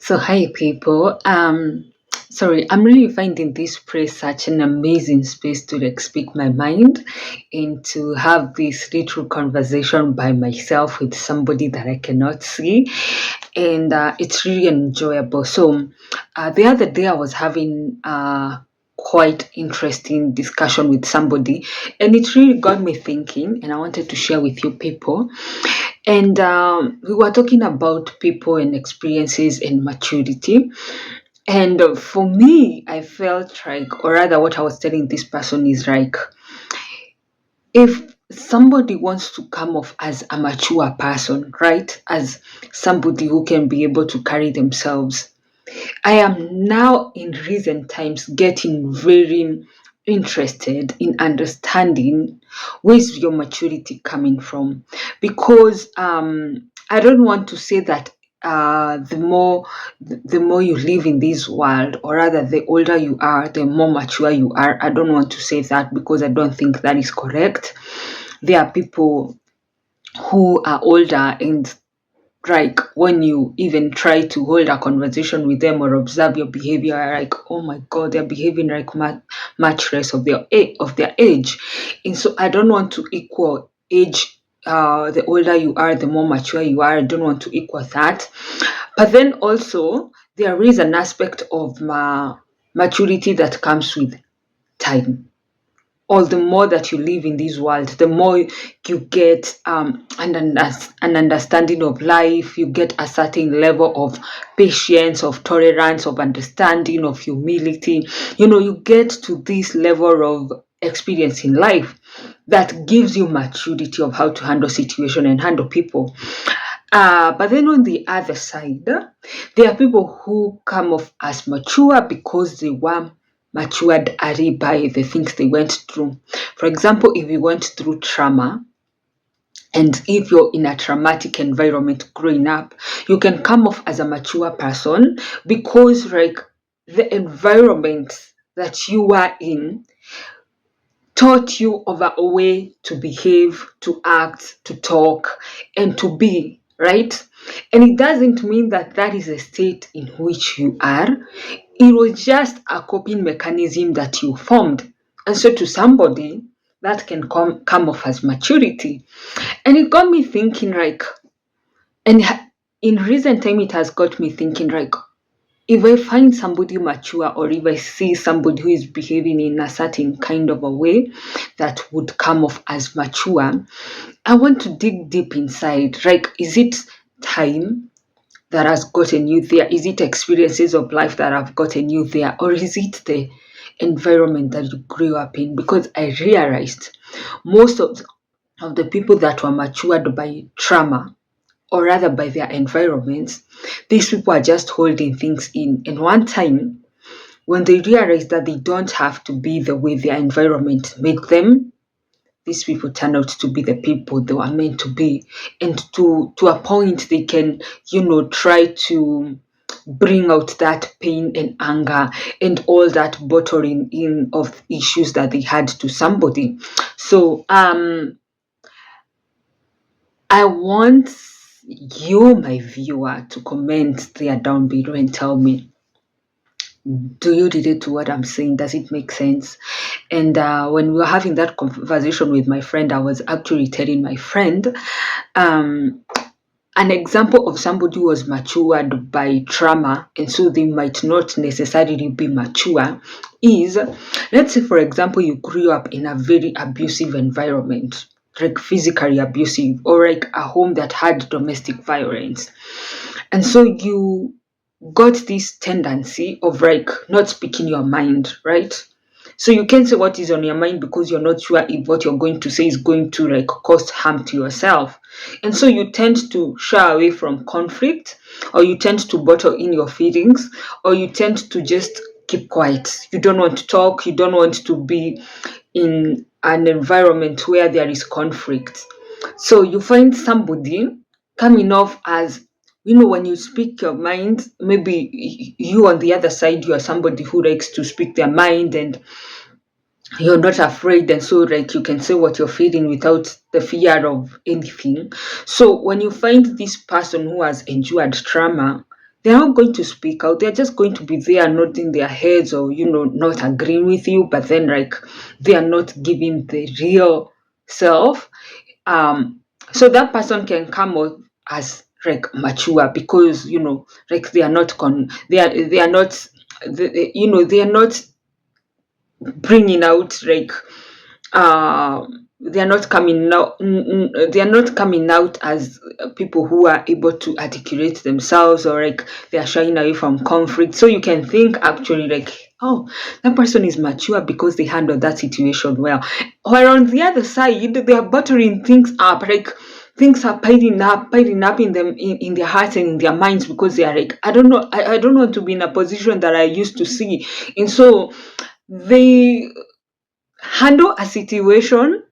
So hi people. Sorry, I'm really finding this place such an amazing space to like speak my mind and to have this little conversation by myself with somebody that I cannot see. And it's really enjoyable. So the other day I was having quite interesting discussion with somebody, and it really got me thinking, and I wanted to share with you people. And we were talking about people and experiences and maturity. And for me, I felt like, or rather, what I was telling this person is like, if somebody wants to come off as a mature person, right, as somebody who can be able to carry themselves, I am now in recent times getting very interested in understanding where's your maturity coming from, because I don't want to say that the more you live in this world, or rather the older you are, the more mature you are. I don't want to say that because I don't think that is correct. There are people who are older, and like when you even try to hold a conversation with them or observe your behavior, you're like, oh my god, they're behaving like much less of their age. And so I don't want to equal age. The older you are, the more mature you are. I don't want to equal that. But then also there is an aspect of maturity that comes with time. Or the more that you live in this world, the more you get an understanding of life. You get a certain level of patience, of tolerance, of understanding, of humility. You get to this level of experience in life that gives you maturity of how to handle situation and handle people. But then on the other side, there are people who come off as mature because they were matured early by the things they went through. For example, if you went through trauma, and if you're in a traumatic environment growing up, you can come off as a mature person because, like, the environment that you were in taught you of a way to behave, to act, to talk, and to be, right? And it doesn't mean that that is a state in which you are. It was just a coping mechanism that you formed. And so to somebody, that can come off as maturity. And it got me thinking, like, and in recent time, it has got me thinking, like, if I find somebody mature, or if I see somebody who is behaving in a certain kind of a way that would come off as mature, I want to dig deep inside. Like, is it time that has gotten you there? Is it experiences of life that have gotten you there? Or is it the environment that you grew up in? Because I realized most of the people that were matured by trauma, or rather by their environments, these people are just holding things in. And one time, when they realize that they don't have to be the way their environment made them, these people turn out to be the people they were meant to be. And to a point, they can, try to bring out that pain and anger and all that bottling in of issues that they had to somebody. So I want you, my viewer, to comment there down below and tell me, do you relate to what I'm saying? Does it make sense? And when we were having that conversation with my friend, I was actually telling my friend um, an example of somebody who was matured by trauma, and so they might not necessarily be mature, is, let's say, for example, you grew up in a very abusive environment, like physically abusive, or like a home that had domestic violence. And so you got this tendency of like not speaking your mind, right? So you can't say what is on your mind because you're not sure if what you're going to say is going to like cause harm to yourself. And so you tend to shy away from conflict, or you tend to bottle in your feelings, or you tend to just keep quiet. You don't want to talk, you don't want to be in an environment where there is conflict. So you find somebody coming off as, when you speak your mind, maybe you on the other side, you are somebody who likes to speak their mind, and you're not afraid, and so like you can say what you're feeling without the fear of anything. So when you find this person who has endured trauma, they're not going to speak out. They're just going to be there nodding their heads or, not agreeing with you, but then like they are not giving the real self. So that person can come out as like mature because, like they are not they are not they are not bringing out like they are not coming out they are not coming out as people who are able to articulate themselves, or like they are shying away from conflict. So you can think actually like, oh, that person is mature because they handled that situation well. Or on the other side, they are buttering things up, like things are piling up in them, in their hearts and in their minds, because they are like, I don't know, I don't want to be in a position that I used to see. And so they handle a situation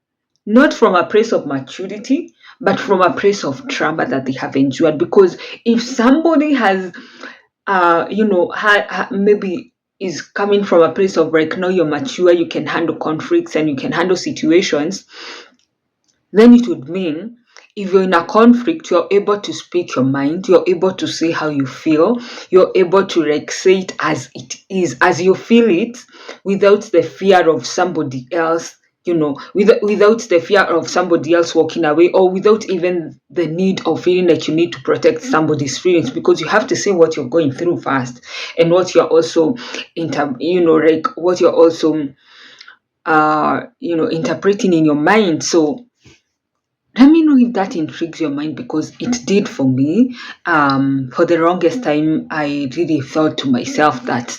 not from a place of maturity, but from a place of trauma that they have endured. Because if somebody has, maybe is coming from a place of like, no, you're mature, you can handle conflicts and you can handle situations, then it would mean if you're in a conflict, you're able to speak your mind, you're able to say how you feel, you're able to like say it as it is, as you feel it, without the fear of somebody else, without the fear of somebody else walking away, or without even the need of feeling like you need to protect somebody's feelings, because you have to say what you're going through first, and what you're also like what you're also interpreting in your mind. So let me know if that intrigues your mind, because it did for me. For the longest time, I really thought to myself that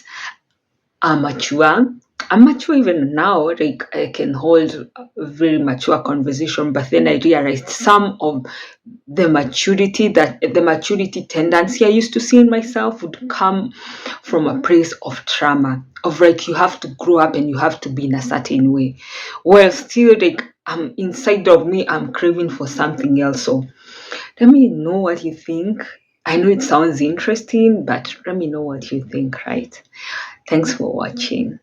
I'm mature. I'm mature even now, like I can hold a very mature conversation, but then I realized some of the maturity tendency I used to see in myself would come from a place of trauma, of like you have to grow up and you have to be in a certain way. Well, still like I'm inside of me, I'm craving for something else. So let me know what you think. I know it sounds interesting, but let me know what you think, right? Thanks for watching.